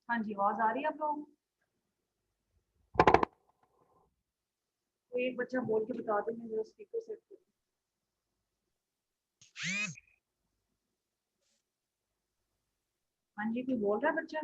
हाँ जी, आवाज आ रही है आप लोगों को? कोई एक बच्चा बोल के बता दें, मैं जरा स्पीकर सेट करूँ। हाँ जी, कोई बोल रहा है बच्चा?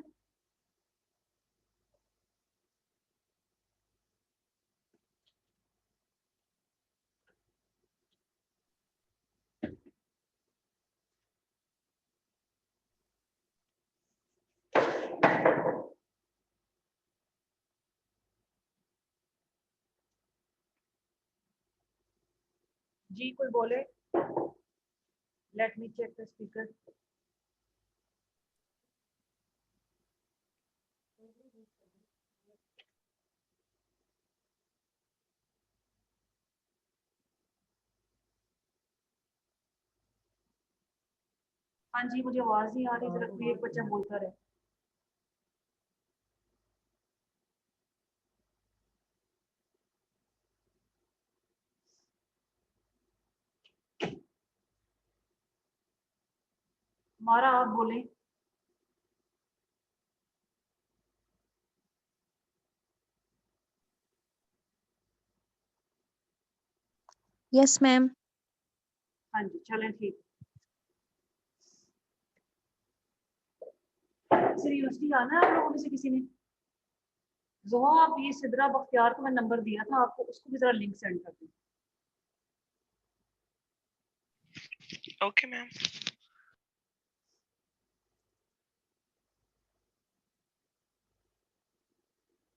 जी कोई बोले? Let me check the speaker. हाँ जी, मुझे आवाज नहीं आ रही, जरा कोई एक बच्चा बोलता रहे। हमारा आप बोले। Yes ma'am. हाँ जी, चलें ठीक। सर यूनिवर्सिटी आना है आप लोगों में से किसी ने? जोहा, आप ये सिद्रा बख्तियार को मैं नंबर दिया था आपको, उसको भी जरा लिंक सेंड कर दें। Okay ma'am.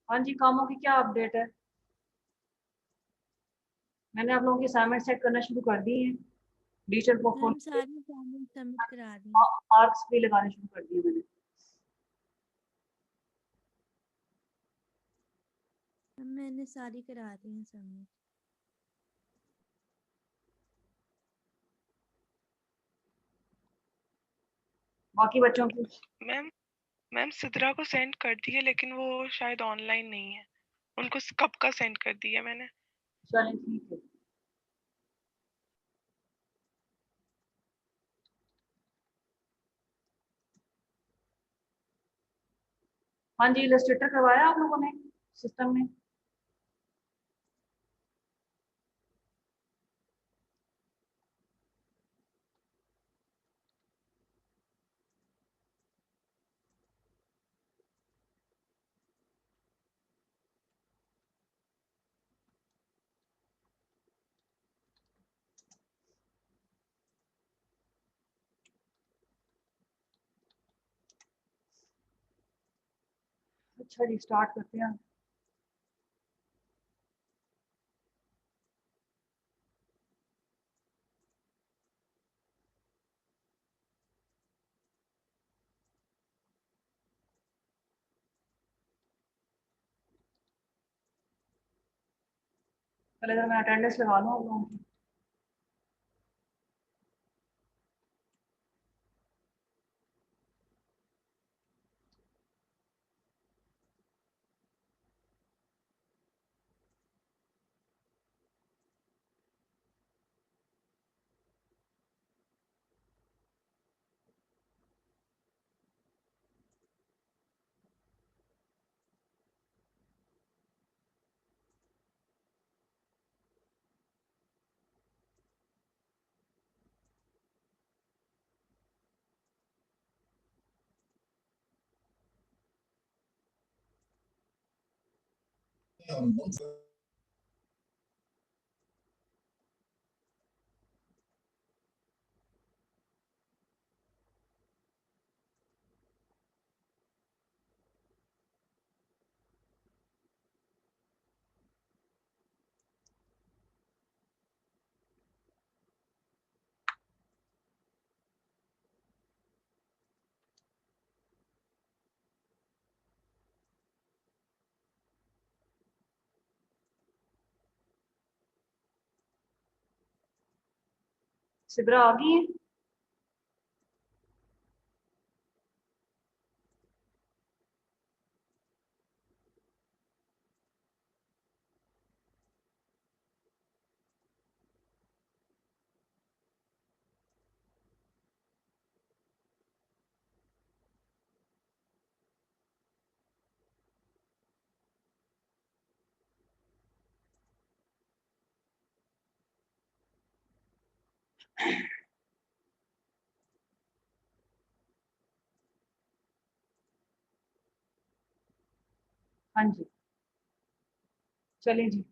हाँ जी, कामों की क्या अपडेट है? मैंने आप लोगों की असाइनमेंट सेट करना शुरू कर दी है। डिजिटल मैम पोर्टफोलियो सारी असाइनमेंट सबमिट करा दी। मार्क्स भी लगाने शुरू कर दिए मैंने। मैंने सारी करा दी हैं सबमिट। बाकी बच्चों की मैम मैम सिद्रा को सेंड कर दी है, लेकिन वो शायद ऑनलाइन नहीं है। उनको कब का सेंड कर दिया मैंने। चलें ठीक है। हाँ जी, इलस्ट्रेटर करवाया आप लोगों ने सिस्टम में? अच्छा जी, स्टार्ट करते हैं। पहले अगर मैं अटेंडेंस लगा लूँ आप लोगों की। सिद्रा आ गई है? हाँ जी, चलें जी।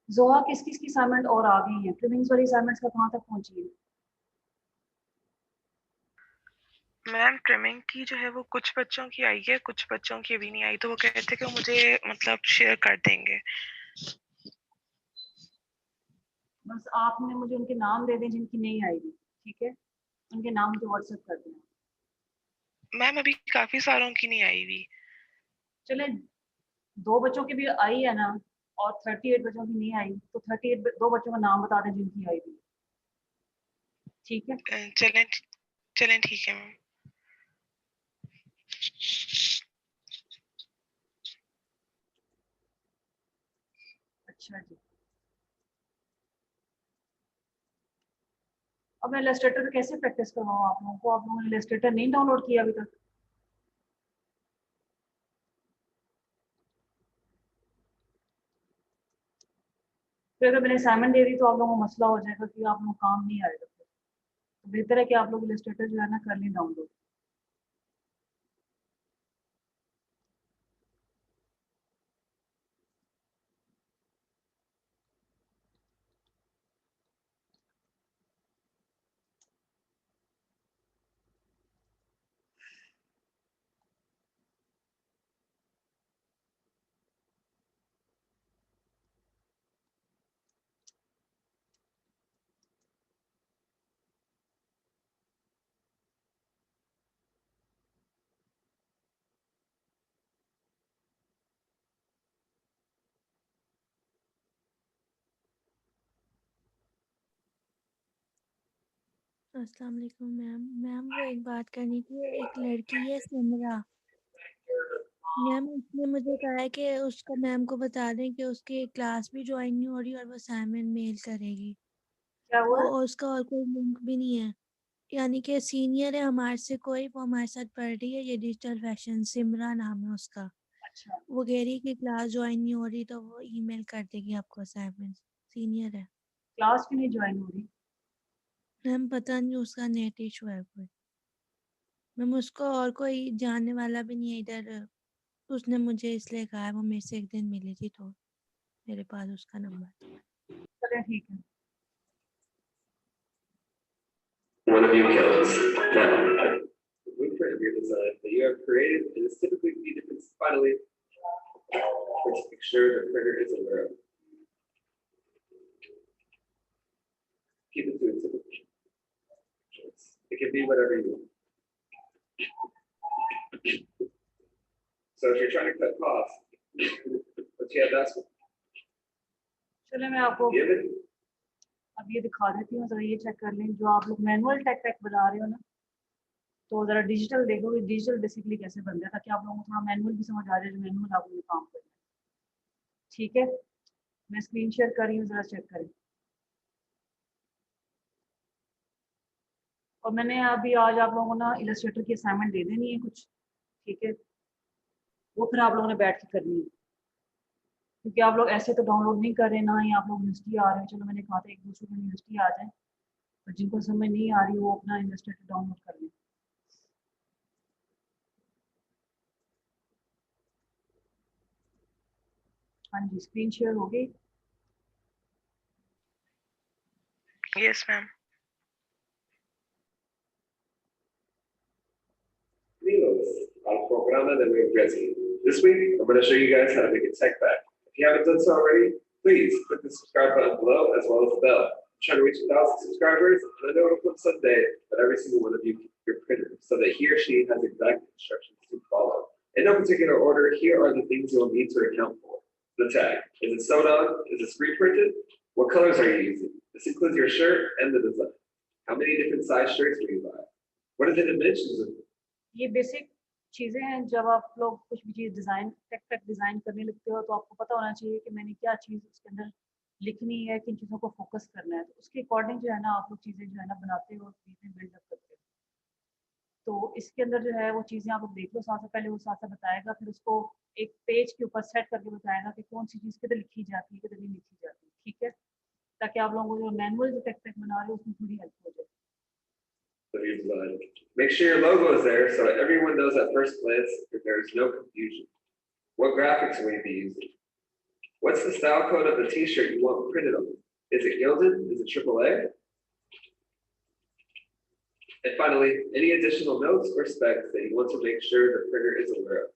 जोहा, किस किस की असाइनमेंट और आ गई है? ट्रिमिंग्स वाली असाइनमेंट्स का कहाँ तक पहुंची है? मैम ट्रिमिंग की जो है वो कुछ बच्चों की आई है, कुछ बच्चों की अभी नहीं आई, तो वो कह रहे थे कि वो मुझे मतलब शेयर कर देंगे। बस आपने मुझे उनके नाम दे दें जिनकी नहीं आएगी, ठीक है? उनके नाम मुझे व्हाट्सएप कर देना। मैम अभी काफी सारों की नहीं आई हुई। चले, 2 बच्चों की भी आई है ना, और 38 बच्चों की नहीं आई, तो 38 2 बच्चों का नाम बता दें जिनकी आई थी, ठीक है? चलें चलें ठीक है मैम। अच्छा जी। अब मैं इलस्ट्रेटर कैसे प्रैक्टिस करवाऊँ आप लोगों को? आप लोगों ने इलस्ट्रेटर नहीं डाउनलोड किया अभी तक? फिर अगर मैंने असाइनमेंट दे दी तो आप लोगों को मसला हो जाएगा कि आप लोग काम नहीं आएगा फिर। तो बेहतर है कि आप लोग इलस्ट्रेटर जो है ना कर लें डाउनलोड। अस्सलाम वालेकुम मैम। मैम वो एक बात करनी थी, एक लड़की है सिमरा मैम, उसने मुझे कहा है कि उसका मैम को बता दें कि उसकी क्लास भी ज्वाइन नहीं हो रही और वो असाइनमेंट मेल करेगी। क्या हुआ? वो और उसका और कोई लिंक भी नहीं है, यानी कि सीनियर है हमारे से कोई, वो हमारे साथ पढ़ रही है, ये डिजिटल फैशन, सिमरा नाम है उसका। अच्छा, वो कह रही है कि क्लास ज्वाइन नहीं हो रही तो वो ईमेल कर देगी आपको असाइनमेंट। सीनियर है क्लास क्यों नहीं ज्वाइन हो रही? मैम, पता नहीं उसका नेट इशू है कोई। मैम उसको और कोई जानने वाला भी नहीं है इधर, उसने मुझे इसलिए कहा है, वो मेरे से एक दिन मिली थी तो मेरे पास उसका नंबर था। चलें ठीक है। One of you kills. Now, the blueprint of your design that you have created is typically key difference finally, which make sure the printer is aware of. Keep it to a typical choice. It can be whatever you want. So if you're trying to cut costs, but yeah, that's what चले, मैं आपको given. अब ये दिखा देती हूँ, जरा ये चेक कर लें। जो आप लोग मैनुअल टेक टेक बना रहे हो ना, तो जरा डिजिटल देखो कि डिजिटल बेसिकली कैसे बनता है, ताकि आप लोगों को थोड़ा मैनुअल भी समझ आ जाए, जो मैनुअल आप लोग काम करना है। ठीक है, मैं स्क्रीन शेयर कर रही हूँ, जरा चेक करें। और मैंने अभी आज आप लोगों को ना इलस्ट्रेटर की असाइनमेंट दे देनी है कुछ, ठीक है? वो फिर आप लोगों ने बैठ के करनी है, क्योंकि आप लोग ऐसे तो डाउनलोड नहीं कर रहे ना ही आप लोग यूनिवर्सिटी आ रहे हैं। चलो, मैंने कहा था एक दूसरे को यूनिवर्सिटी आ जाए, और जिनको समझ नहीं आ रही वो अपना इलस्ट्रेटर डाउनलोड कर लें। हाँ जी, स्क्रीन शेयर हो गई। Yes ma'am. Milos, our programa de Regresi. This week, I'm going to show you guys how to make a tech back. If you haven't done so already, please click the subscribe button below as well as the bell. I'm trying to reach 1,000 subscribers, and I know it'll come someday, but every single one of you keep your printer so that he or she has exact instructions to follow. In no particular order, here are the things you'll need to account for. The tag. Is it sewed on? Is it screen printed? What colors are you using? This includes your shirt and the design. How many different size shirts will you buy? What are the dimensions of ये basic चीज़ें हैं। जब आप लोग कुछ भी चीज़ design take take design करने लगते हो, तो आपको पता होना चाहिए कि मैंने क्या चीज़ उसके अंदर लिखनी है, किन चीज़ों को फोकस करना है। तो उसके अकॉर्डिंग जो है ना आप लोग चीज़ें जो है ना बनाते हो, चीज़ें बिल्डअप करते हो। तो इसके अंदर जो है वो चीज़ें आप लोग देख लो, साथ से पहले वो साथ साथ बताएगा, फिर उसको एक पेज के ऊपर सेट करके बताएगा कि कौन सी चीज़ किधर लिखी जाती है, किधर नहीं लिखी जाती है, ठीक है? ताकि आप लोगों को जो मैनुअल जो टेक बना रहे हो उसमें थोड़ी हेल्प हो जाए। Make sure your logo is there so everyone knows at first glance that there is no confusion. What graphics will you be using? What's the style code of the t-shirt you want printed on? Is it gilded? Is it AAA? And finally, any additional notes or specs that you want to make sure the printer is aware of.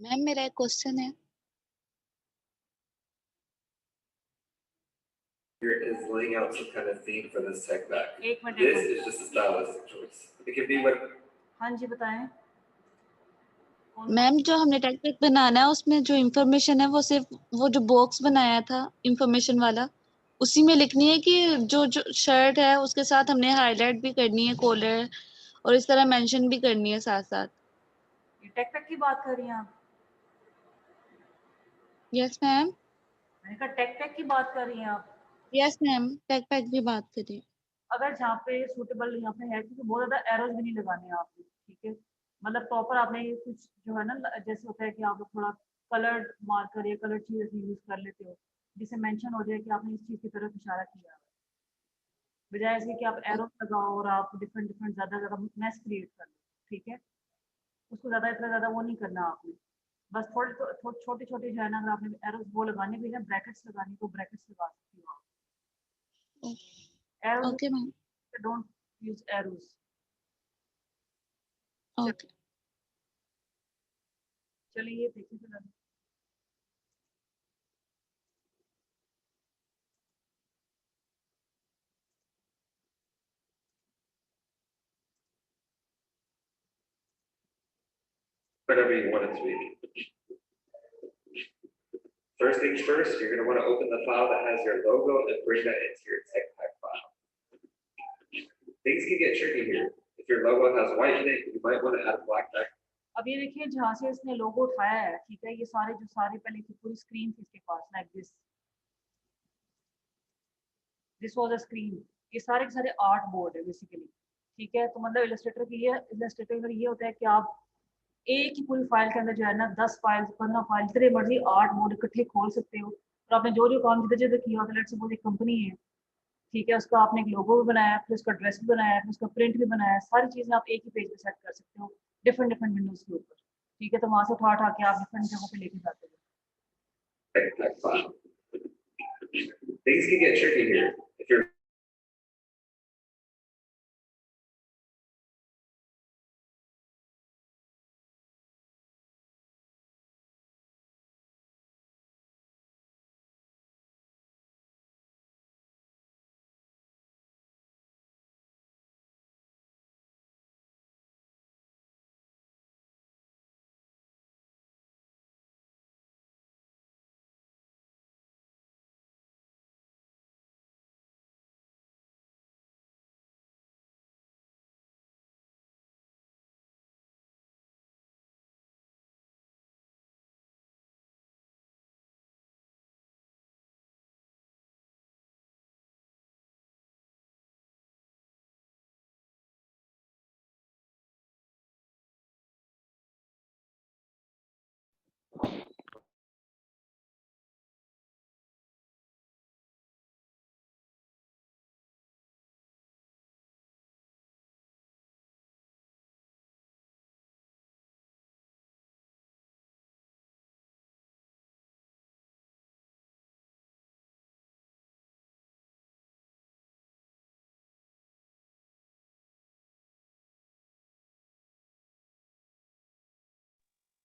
Ma'am मेरा एक question है। Here is laying out some kind of theme for this tech bag. एक minute This is just a stylistic choice. It can be what. हाँ जी बताएं। Ma'am जो हमने take pack बनाना है उसमें जो इंफॉर्मेशन है वो सिर्फ वो जो बॉक्स बनाया था इंफॉर्मेशन वाला उसी में लिखनी है कि जो जो शर्ट है उसके साथ हमने हाईलाइट भी करनी है कॉलर और इस तरह मेंशन भी करनी है साथ साथ। ये टेक पैक की बात कर रही हैं आप? Yes ma'am. मैंने कहा टेक पैक की बात कर रही हैं आप? यस मैम टेक पैक भी बात करिए। अगर जहाँ पे सूटेबल यहाँ पे है क्योंकि बहुत ज्यादा एरोज भी नहीं लगाने हैं आपको, ठीक है? मतलब प्रॉपर आपने ये कुछ जो है ना जैसे होता है कि आप लोग थोड़ा कलर्ड मार्कर या कलर चीज ऐसे यूज कर लेते हो जिससे मेंशन हो जाए कि आपने इस चीज की तरफ इशारा किया है, बजाय ऐसे कि आप एरो लगाओ और आप डिफरेंट डिफरेंट ज्यादा मैस क्रिएट कर लो, ठीक है? उसको ज्यादा इतना ज्यादा वो नहीं करना आपने, बस थोड़े छोटे छोटे जो है ना अगर आपने एरोज वो लगाने भी है ब्रैकेट्स लगानी तो ब्रैकेट्स लगा सकती हो आप। Arrows okay ma'am. Don't use arrows. Okay चलिए देखिए फिर Whatever you want it to be. First things first, you're going to want to open the file that has your logo and bring that into your tech pack file. Things can get tricky here. If your logo has white in it, you might want to add a black background. अब ये देखिए जहाँ से इसने लोगो उठाया है, ठीक है? ये सारे पहले की पूरी स्क्रीन थी इसके पास like this was a screen. ये सारे के सारे आर्ट बोर्ड है बेसिकली, ठीक है? तो मतलब इलस्ट्रेटर का ये होता है कि आप एक ही पूरी फाइल के अंदर जो है ना 10 फाइल 15 फाइल जितने मर्जी आर्ट बोर्ड इकट्ठे खोल सकते हो और आपने जो जो काम जिधर जिधर किया होता है, लेट्स सपोज एक कंपनी है, ठीक है? उसका आपने एक लोगो भी बनाया, फिर उसका ड्रेस भी बनाया, फिर उसका प्रिंट भी बनाया, सारी चीजें आप एक ही पेज पे सेट कर सकते हो डिफरेंट डिफरेंट विंडोज के ऊपर, ठीक है? तो वहां से उठा के आप डिफरेंट जगहों पे लेके जाते हो। Tech pack file. Things can get tricky here. If you're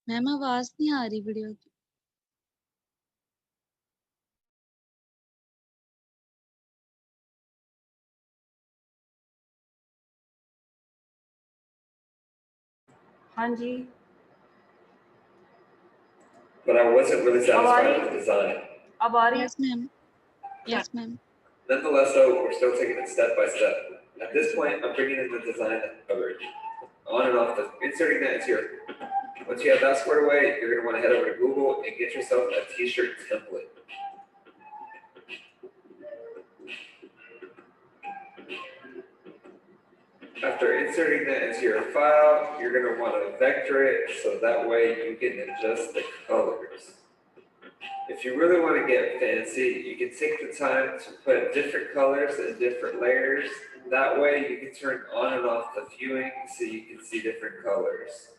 ma'am आवाज नहीं आ रही वीडियो की। हाँ जी but I wasn't really satisfied with the design. अब आ रही है? Yes ma'am. Yes ma'am. Nonetheless, though, we're still taking it step by step. At this point, I'm bringing in the design coverage. On and off, inserting that into your Once you have that squared away, you're going to want to head over to Google and get yourself a t-shirt template. After inserting that into your file, you're going to want to vector it so that way you can adjust the colors. If you really want to get fancy, you can take the time to put different colors and different layers. That way you can turn on and off the viewing so you can see different colors.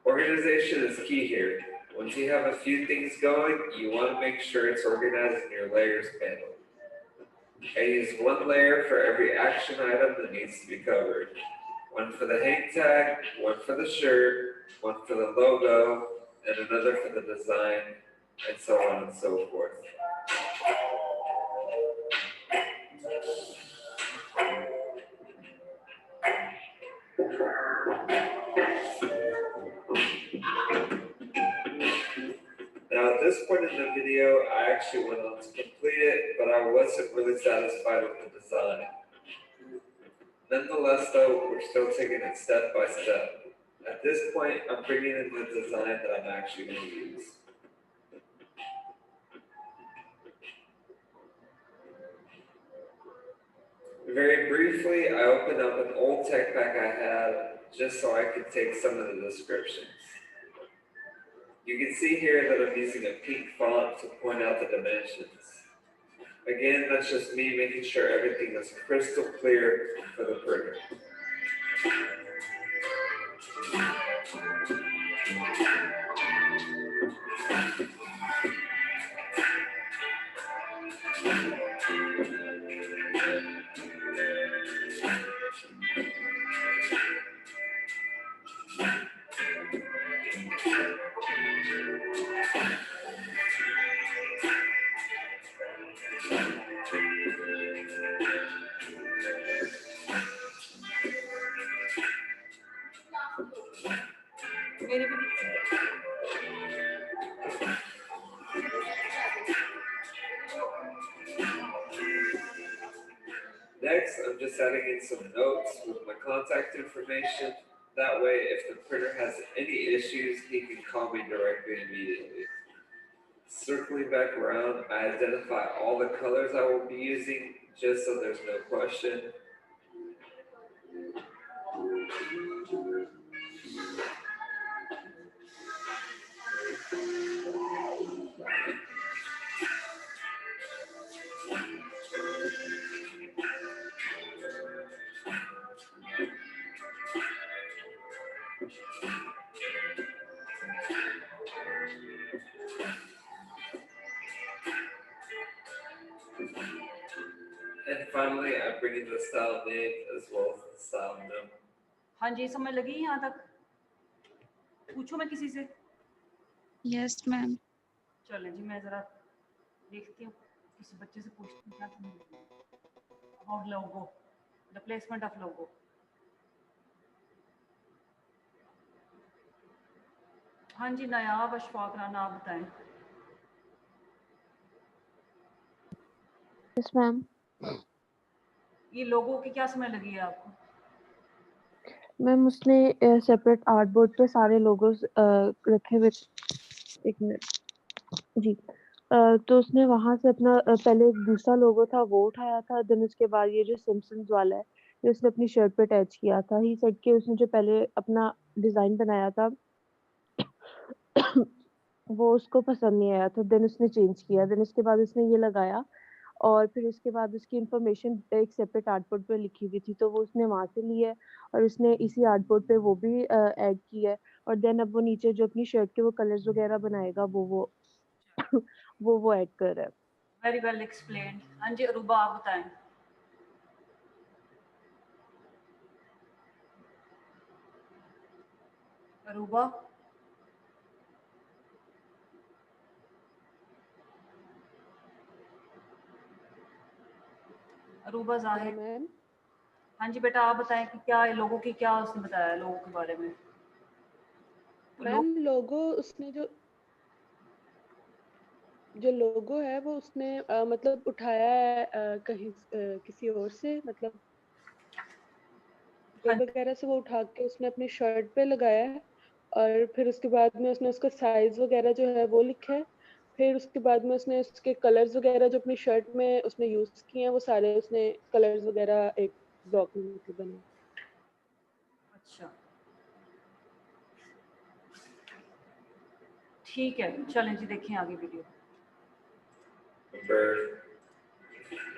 Organization is key here. Once you have a few things going, you want to make sure it's organized in your layers panel. I use one layer for every action item that needs to be covered. One for the hang tag, one for the shirt, one for the logo, and another for the design, and so on and so forth. Now at this point in the video, I actually went on to complete it, but I wasn't really satisfied with the design. Nonetheless though, we're still taking it step by step. At this point, I'm bringing in the design that I'm actually going to use. Very briefly, I opened up an old tech pack I had just so I could take some of the descriptions. You can see here that I'm using a pink font to point out the dimensions. Again, that's just me making sure everything is crystal clear for the printer. Next, I'm just adding in some notes with my contact information. That way, if the printer has any issues, he can call me directly immediately. Circling back around, I identify all the colors I will be using, just so there's no question. And finally, I bring in the style name as well as the style number. हाँ जी, समझ लगी यहाँ तक? पूछूं मैं किसी से? Yes, ma'am. चलें जी, मैं जरा देखती हूँ, किसी बच्चे से पूछती हूँ क्या about logo, the placement of logo. हाँ जी, नायाब अशफाक राना, आप बताएं. Yes, ma'am. ये लोगो की क्या समझ लगी है आपको? मैम उसने सेपरेट आर्ट बोर्ड पे सारे लोगोस रखे हुए. एक मिनट जी. तो उसने वहां से अपना पहले एक दूसरा लोगो था वो उठाया था, देन उसके बाद ये जो सिम्पसन्स वाला है ये उसने अपनी शर्ट पे अटैच किया था. ही सेड के उसने जो पहले अपना डिजाइन बनाया था वो उसको पसंद नहीं आया था, देन उसने चेंज किया, देन उसके बाद उसने ये लगाया और फिर उसके बाद उसकी इन्फॉर्मेशन एक सेपरेट आर्टबोर्ड पे लिखी हुई थी तो वो उसने वहां से ली है और उसने इसी आर्टबोर्ड पे वो भी ऐड की है और देन अब वो नीचे जो अपनी शर्ट के वो कलर्स वगैरह बनाएगा वो ऐड कर रहा है. Very well explained. हाँ जी, अरूबा आप बताएं. अरूबा, अरूबा जाहिर. मैम हाँ जी बेटा, आप बताएं कि क्या लोगों की क्या उसने बताया लोगों के बारे में. मैम लोगो उसने जो लोगो है वो उसने मतलब उठाया है कहीं किसी और से, मतलब हाँ, वगैरह से वो उठा के उसने अपनी शर्ट पे लगाया है और फिर उसके बाद में उसने उसका साइज वगैरह जो है वो लिखा है। फिर उसके बाद में उसने उसके कलर्स वगैरह जो अपनी शर्ट में उसने यूज किए हैं वो सारे उसने कलर्स वगैरह एक ब्लॉक में लिखे बने। अच्छा ठीक है, चलें जी देखें आगे video.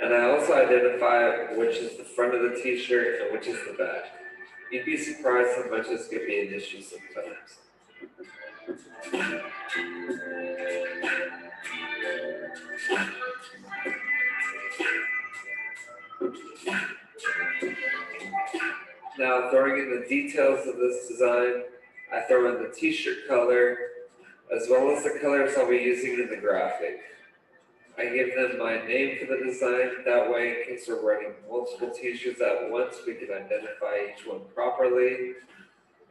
And I also identify which is the front of the t-shirt and which is the back. You'd be surprised how much this could be an issue sometimes. Now, throwing in the details of this design, I throw in the t-shirt color, as well as the colors I'll be using in the graphic. I give them my name for the design, that way in case we're running multiple t-shirts at once, we can identify each one properly.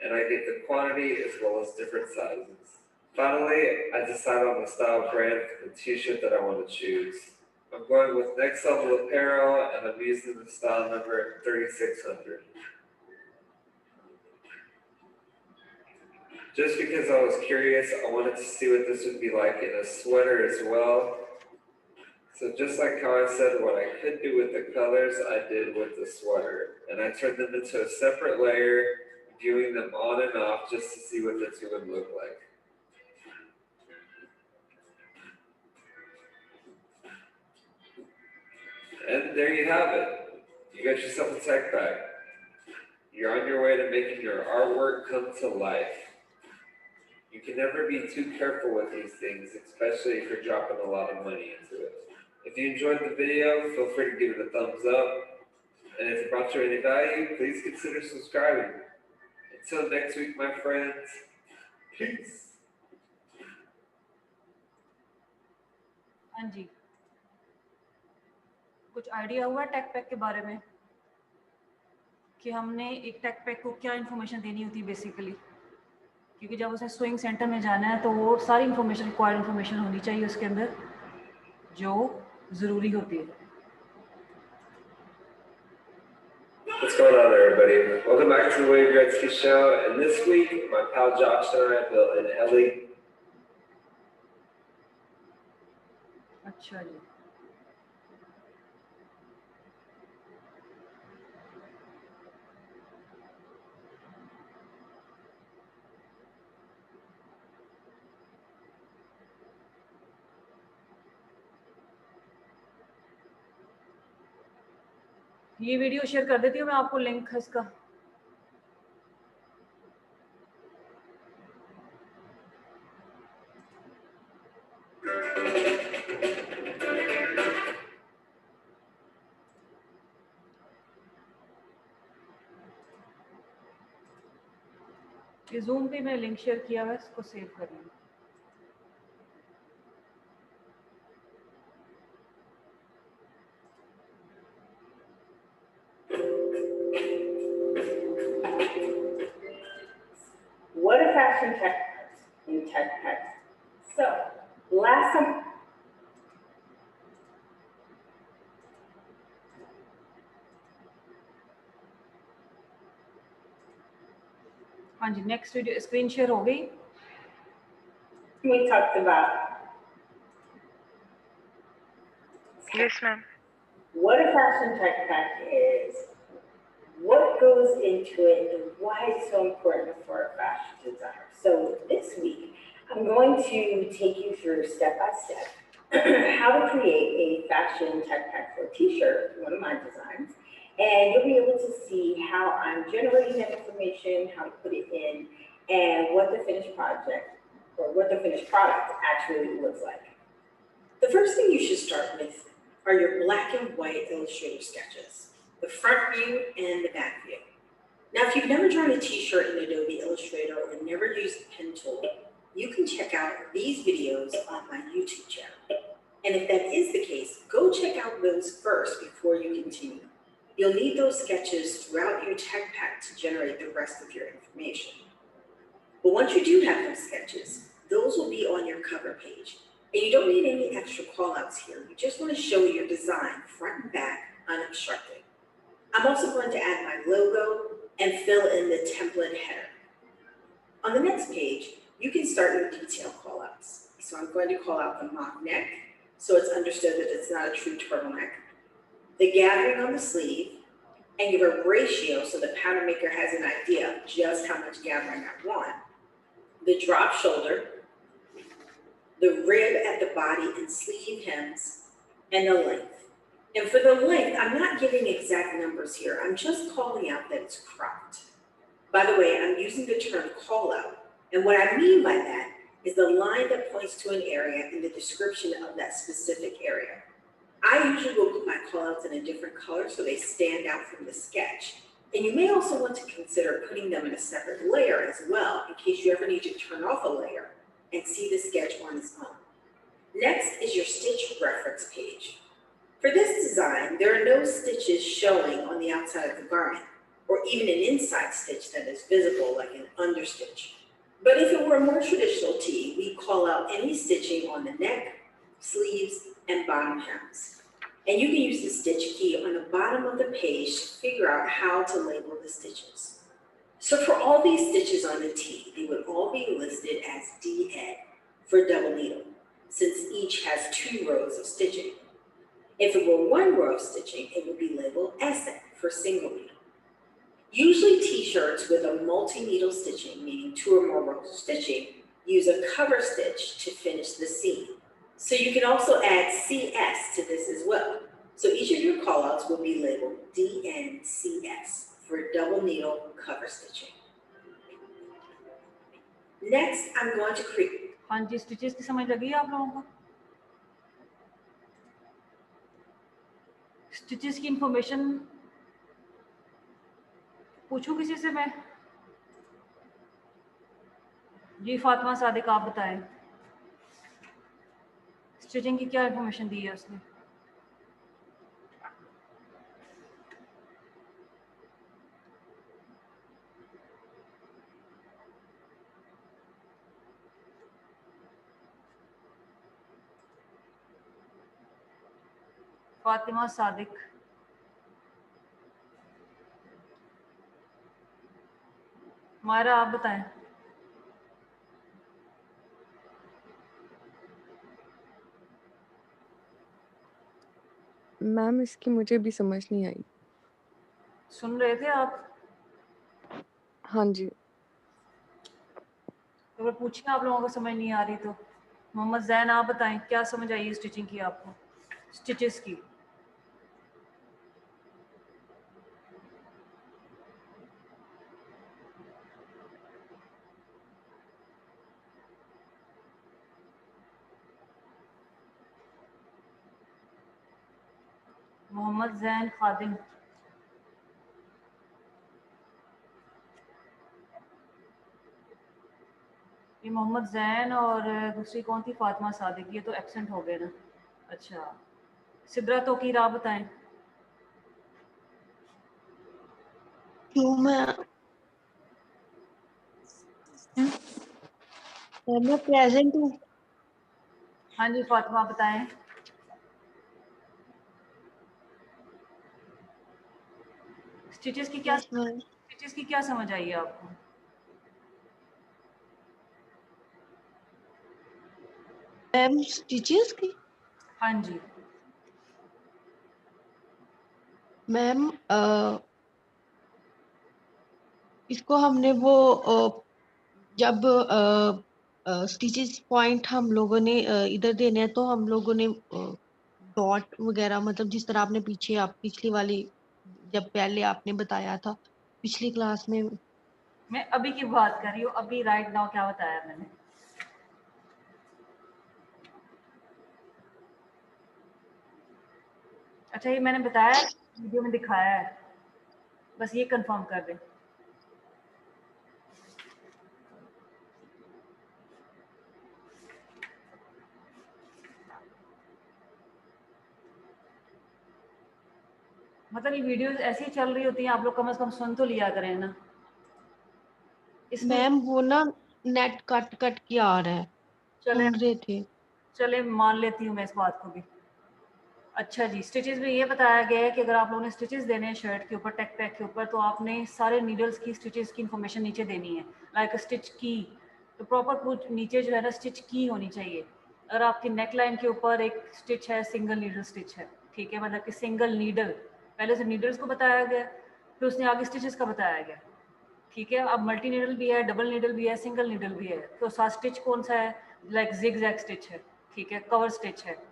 And I give the quantity as well as different sizes. Finally, I decide on the style brand for the t-shirt that I want to choose. I'm going with Next Level Apparel, and I'm using the style number 3600. Just because I was curious, I wanted to see what this would be like in a sweater as well. So just like how I said what I could do with the colors, I did with the sweater. And I turned them into a separate layer, viewing them on and off just to see what the two would look like. And there you have it. You got yourself a tech bag. You're on your way to making your artwork come to life. You can never be too careful with these things, especially if you're dropping a lot of money into it. If you enjoyed the video, feel free to give it a thumbs up. And if it brought you any value, please consider subscribing. Until next week, my friends, peace. हाँ जी, कुछ idea हुआ take pack के बारे में कि हमने एक take pack को क्या इन्फॉर्मेशन देनी होती है बेसिकली, क्योंकि जब उसे स्विंग सेंटर में जाना है तो वो सारी इन्फॉर्मेशन रिक्वायर्ड इन्फॉर्मेशन होनी चाहिए उसके अंदर जो ज़रूरी होती है। What's going on, everybody? Welcome back to the Wade Gretzky Show. And this week, my pal Josh and I built an Ellie. अच्छा जी, ये वीडियो शेयर कर देती हूँ मैं आपको, लिंक है इसका। ये जूम पे मैं लिंक शेयर किया हुआ है, इसको सेव कर लें। What are fashion tech packs in tech packs? So last time. हाँ जी, नेक्स्ट वीडियो स्क्रीन शेयर हो गई। We talked about. Yes, ma'am. What a fashion tech pack is, what goes into it, and why it's so important for a fashion designer. So this week, I'm going to take you through step by step how to create a fashion tech pack for a t-shirt, one of my designs, and you'll be able to see how I'm generating that information, how to put it in, and what the finished project or what the finished product actually looks like. The first thing you should start with are your black and white Illustrator sketches, the front view and the back view. Now, if you've never drawn a t-shirt in Adobe Illustrator or never used the pen tool, you can check out these videos on my YouTube channel. And if that is the case, go check out those first before you continue. You'll need those sketches throughout your tech pack to generate the rest of your information. But once you do have those sketches, those will be on your cover page. And you don't need any extra callouts here. You just want to show your design front and back unobstructed. I'm also going to add my logo and fill in the template header. On the next page, you can start your detail callouts. So I'm going to call out the mock neck, so it's understood that it's not a true turtleneck, the gathering on the sleeve, and give a ratio so the pattern maker has an idea of just how much gathering I want, the drop shoulder, the rib at the body and sleeve hems, and the length. And for the length, I'm not giving exact numbers here. I'm just calling out that it's cropped. By the way, I'm using the term call out. And what I mean by that is the line that points to an area and the description of that specific area. I usually will put my callouts in a different color so they stand out from the sketch. And you may also want to consider putting them in a separate layer as well, in case you ever need to turn off a layer and see the sketch on its own. Next is your stitch reference page. For this design, there are no stitches showing on the outside of the garment, or even an inside stitch that is visible like an understitch. But if it were a more traditional tee, we call out any stitching on the neck, sleeves, and bottom hems. And you can use the stitch key on the bottom of the page to figure out how to label the stitches. So for all these stitches on the tee, they would all be listed as DN for double needle, since each has 2 rows of stitching. If it were 1 row of stitching, it would be labeled SN for single needle. Usually t-shirts with a multi-needle stitching, meaning 2 or more rows of stitching, use a cover stitch to finish the seam. So you can also add CS to this as well. So each of your callouts will be labeled DNCS for double needle cover stitching. Next, I'm going to create. हाँ जी, stitches की समझ लगी है आप लोगों को? Stitches की information पूछूं किसी से मैं? जी फातिमा सादिक, आप बताएं स्टिचिंग की क्या इंफॉर्मेशन दी है उसने? फातिमा सादिक, मायरा आप बताएं। मैम इसकी मुझे भी समझ नहीं आई। सुन रहे थे आप? हाँ जी। तो मैं पूछिए, आप लोगों को समझ नहीं आ रही तो मोहम्मद जैन आप बताएं क्या समझ आई है स्टिचिंग की आपको, स्टिचेस की? मोहम्मद जैन खादिम, ये मोहम्मद जैन और दूसरी कौन थी? फातिमा सादिक, ये तो एक्सेंट हो गए ना। अच्छा, सिद्रा तो की राह बताएं। क्यों मैं प्रेजेंट हूँ। हाँ जी फातिमा बताएं। स्टिचेस की क्या समझ आई है आपको? मैम स्टिचेस की? हाँ जी मैम इसको हमने वो जब स्टिचेस पॉइंट हम लोगों ने इधर देने हैं तो हम लोगों ने डॉट वगैरह, मतलब जिस तरह आपने पीछे आप पिछली वाली जब पहले आपने बताया था पिछली क्लास में। मैं अभी की बात कर रही हूँ, अभी राइट नाउ क्या बताया मैंने? अच्छा, ये मैंने बताया, वीडियो में दिखाया है, बस ये कंफर्म कर दें। मतलब ये वीडियोस ऐसी ही चल रही होती हैं, आप लोग कम से कम सुन तो लिया करें ना। मैम वो ना नेट कट के आ रहा है, सुन रहे थे। चले मान लेती हूँ मैं इस बात को भी। अच्छा जी, स्टिचेस में ये बताया गया है कि अगर आप लोगों ने स्टिचेस देने हैं शर्ट के ऊपर, टेक पैक के ऊपर, तो आपने सारे नीडल्स की स्टिचेस की इन्फॉर्मेशन नीचे देनी है, लाइक स्टिच की। तो प्रॉपर कुछ नीचे जो है ना स्टिच की होनी चाहिए। अगर आपकी नेक लाइन के ऊपर एक स्टिच है, सिंगल नीडल स्टिच है, ठीक है, मतलब कि सिंगल नीडल, पहले से नीडल्स को बताया गया, फिर उसने आगे स्टिचेस का बताया गया, ठीक है। अब मल्टी नीडल भी है, डबल नीडल भी है, सिंगल नीडल भी है। तो साथ स्टिच कौन सा है, लाइक जिग जैग स्टिच है, ठीक है, कवर स्टिच है।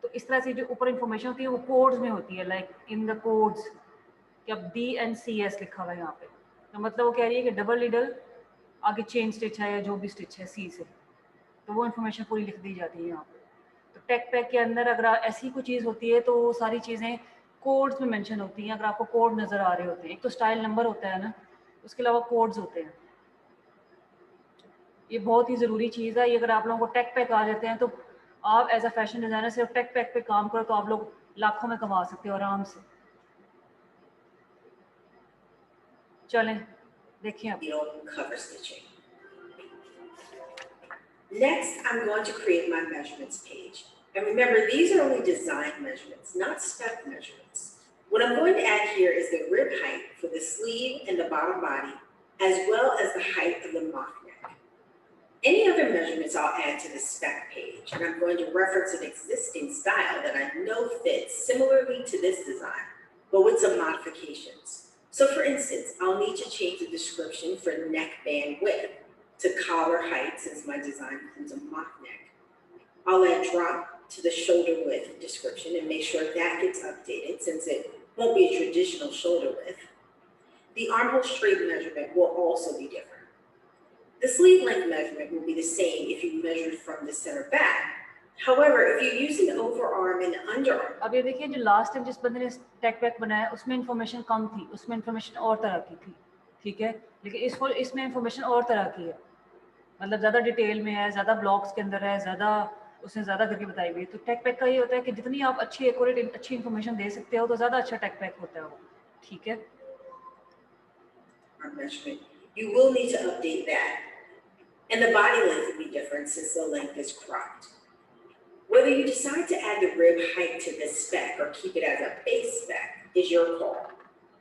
तो इस तरह से जो ऊपर इन्फॉर्मेशन होती है वो कोड्स में होती है, लाइक इन द कोड्स कि अब DNCS लिखा हुआ है यहाँ पे, तो मतलब वो कह रही है कि डबल नीडल आगे चेन स्टिच है या जो भी स्टिच है सी से, तो वो इन्फॉर्मेशन पूरी लिख दी जाती है यहाँ पे। तो टेक पैक के अंदर अगर ऐसी कोई चीज़ होती है तो वो सारी चीज़ें कोड्स में मेंशन होती हैं। अगर आपको कोड नज़र आ रहे होते हैं, एक तो स्टाइल नंबर होता है ना, उसके अलावा कोड्स होते हैं। ये बहुत ही ज़रूरी चीज़ है। ये अगर आप लोगों को टेक पैक आ जाते हैं तो आप एज अ फैशन डिज़ाइनर सिर्फ टेक पैक पे काम करो तो आप लोग लाखों में कमा सकते हो आराम से। चलें देखिए अब। Cover stitching. Next, I'm going to create my measurements page. And remember, these are only design measurements, not spec measurements. What I'm going to add here is the rib height for the sleeve and the bottom body, as well as the height of the mock neck. Any other measurements I'll add to the spec page, and I'm going to reference an existing style that I know fits similarly to this design, but with some modifications. So for instance, I'll need to change the description for neckband width to collar height, since my design includes a mock neck. I'll add drop to the shoulder width description and make sure that gets updated, since it won't be a traditional shoulder width. The armhole straight measurement will also be different. The sleeve length measurement will be the same if you measured from the center back. However, if you're using overarm and underarm. अब ये देखिए, जो last time जिस बंदे ने take pack बनाया उसमें information कम थी, उसमें इन्फॉर्मेशन और तरह की थी, ठीक है, लेकिन इसमें इन्फॉर्मेशन और तरह की है, मतलब ज़्यादा डिटेल में है, ज़्यादा ब्लॉक्स के अंदर है, ज़्यादा उसने ज़्यादा करके बताई हुई है। तो टेक पैक का ये होता है कि जितनी आप अच्छी एक्यूरेट अच्छी इन्फॉर्मेशन दे सकते हो तो ज़्यादा अच्छा टेक पैक होता है वो, ठीक है। You will need to update that. And the body length will be different since the length is cropped. Whether you decide to add the rib height to this spec or keep it as a base spec is your call.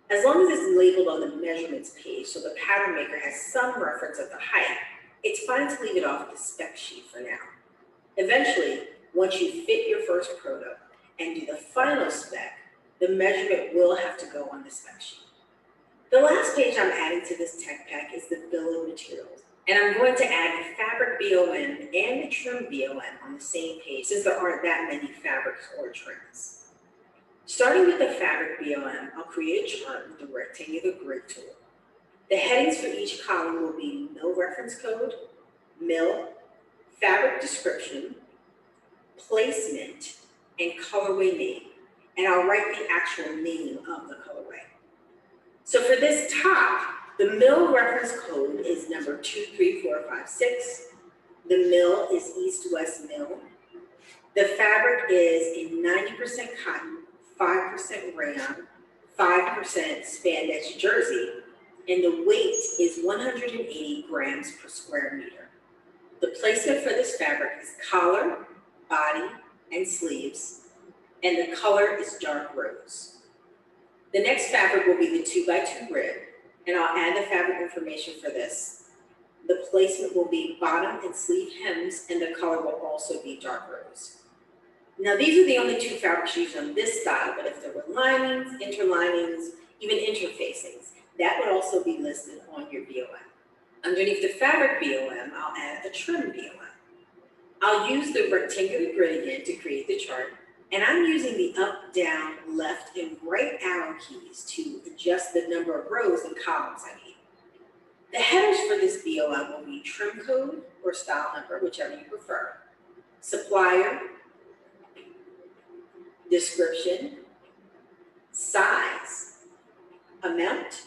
As long as it's labeled on the measurements page so the pattern maker has some reference of the height, it's fine to leave it off the spec sheet for now. Eventually, once you fit your first proto and do the final spec, the measurement will have to go on the spec sheet. The last page I'm adding to this tech pack is the bill of materials. And I'm going to add the fabric BOM and the trim BOM on the same page, since there aren't that many fabrics or trims. Starting with the fabric BOM, I'll create a chart with the rectangular grid tool. The headings for each column will be mill reference code, mill, fabric description, placement, and colorway name. And I'll write the actual name of the colorway. So for this top, the mill reference code is number 23456. The mill is east-west mill. The fabric is a 90% cotton, 5% rayon, 5% spandex jersey, and the weight is 180 grams per square meter. The placement for this fabric is collar, body, and sleeves, and the color is dark rose. The next fabric will be the 2x2 grid, and I'll add the fabric information for this. The placement will be bottom and sleeve hems, and the color will also be dark rose. Now, these are the only two fabrics used on this style, but if there were linings, interlinings, even interfacings, that would also be listed on your BOM. Underneath the fabric BOM, I'll add the trim BOM. I'll use the rectangular grid again to create the chart, and I'm using the up, down, left, and right arrow keys to adjust the number of rows and columns I need. The headers for this BOM will be trim code or style number, whichever you prefer, supplier, description, size, amount,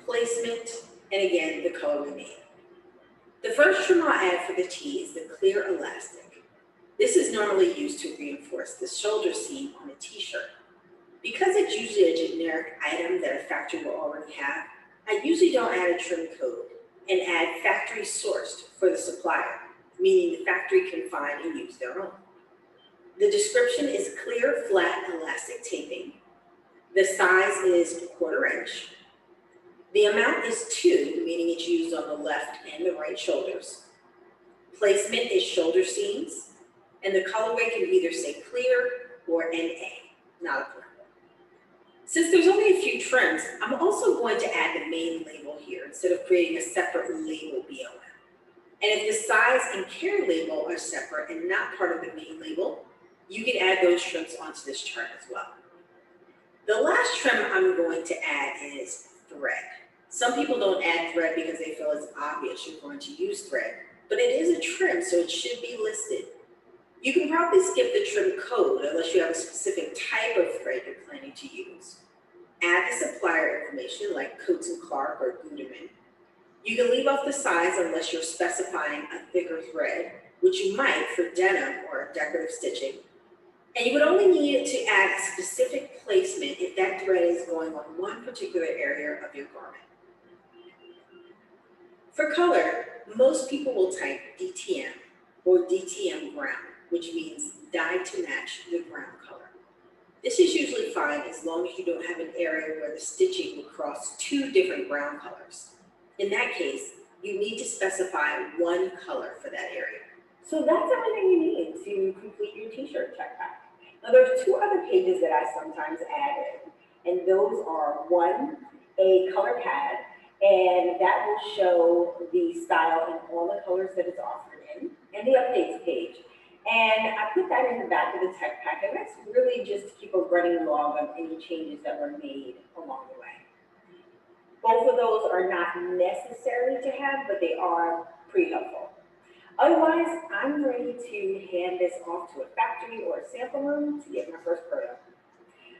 placement, and again, the colorway name. The first trim I'll add for the tee is the clear elastic. This is normally used to reinforce the shoulder seam on a t-shirt. Because it's usually a generic item that a factory will already have, I usually don't add a trim code and add factory sourced for the supplier, meaning the factory can find and use their own. The description is clear, flat, elastic taping. The size is 1/4 inch. The amount is 2, meaning it's used on the left and the right shoulders. Placement is shoulder seams, and the colorway can either say clear or NA, not applicable. Since there's only a few trims, I'm also going to add the main label here instead of creating a separate label BOM. And if the size and care label are separate and not part of the main label, you can add those trims onto this chart as well. The last trim I'm going to add is thread. Some people don't add thread because they feel it's obvious you're going to use thread, but it is a trim, so it should be listed. You can probably skip the trim code unless you have a specific type of thread you're planning to use. Add the supplier information like Coates & Clark or Gutermann. You can leave off the size unless you're specifying a thicker thread, which you might for denim or decorative stitching. And you would only need to add a specific placement if that thread is going on one particular area of your garment. For color, most people will type DTM or DTM brown, which means dyed to match the ground color. This is usually fine as long as you don't have an area where the stitching will cross 2 different brown colors. In that case, you need to specify one color for that area. So that's everything you need to complete your t-shirt check pack. Now there's 2 other pages that I sometimes add in, and those are one, a color pad, and that will show the style in all the colors that it's offered in, and the updates page. And I put that in the back of the tech pack, and that's really just to keep a running log of any changes that were made along the way. Both of those are not necessary to have, but they are pretty helpful. Otherwise, I'm ready to hand this off to a factory or a sample room to get my first prototype.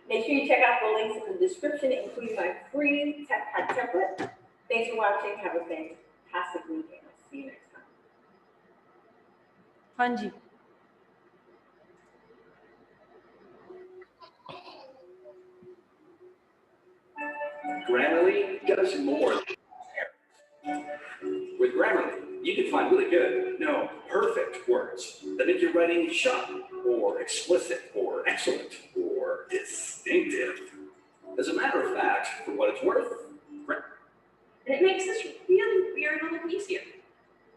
Make sure you check out the links in the description, including my free tech pack template. Thanks for watching. Have a fantastic weekend. I'll see you next time. हाँ जी. Grammarly does more. With Grammarly, you can find really good, no, perfect words that make your writing sharp, or explicit, or excellent, or distinctive. As a matter of fact, for what it's worth, and it makes this really weird a little easier.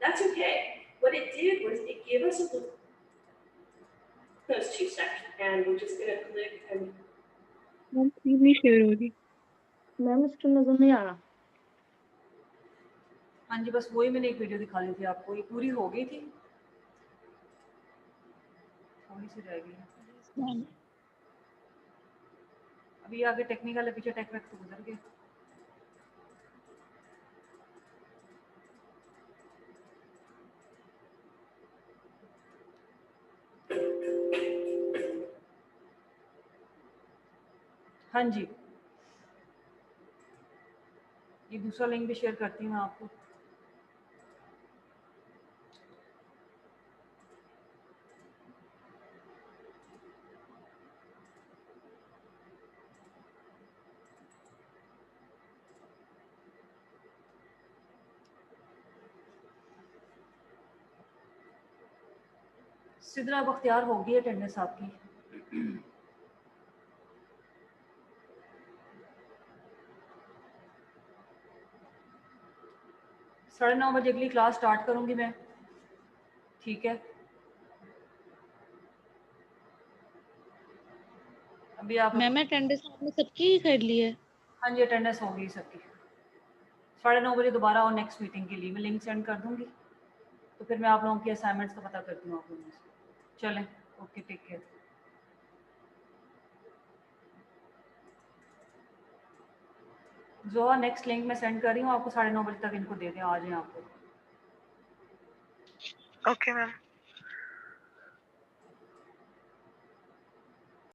That's okay. What it did was it gave us a little, those 2 sections, and we're just gonna click and. Ma'am screen नहीं share हो रही ma'am screen नजर नहीं आ रहा हाँ जी, बस वही मैंने एक वीडियो दिखा दी थी आपको. ये पूरी हो गई थी, थोड़ी सी रह गई. अभी आगे टेक्निकल है, पीछे टेक तो गुजर गए. हाँ जी, ये दूसरा लिंक भी शेयर करती हूँ मैं आपको. सिदरा बख्तियार हो गई अटेंडेंस आपकी. 9:30 बजे अगली क्लास स्टार्ट करूंगी मैं. ठीक है, अभी आप मैम अटेंडेंस आपने सबकी कर ली है? हाँ जी, अटेंडेंस हो गई सबकी. 9:30 बजे दोबारा और नेक्स्ट मीटिंग के लिए मैं लिंक सेंड कर दूंगी. तो फिर मैं आप लोगों की असाइनमेंट्स का पता करती हूँ आप लोगों से. चलें, ओके, टेक केयर. जो नेक्स्ट लिंक मैं सेंड कर रही हूँ आपको, 9:30 बजे तक इनको दे दें, आ जाएं आपको. Okay ma'am.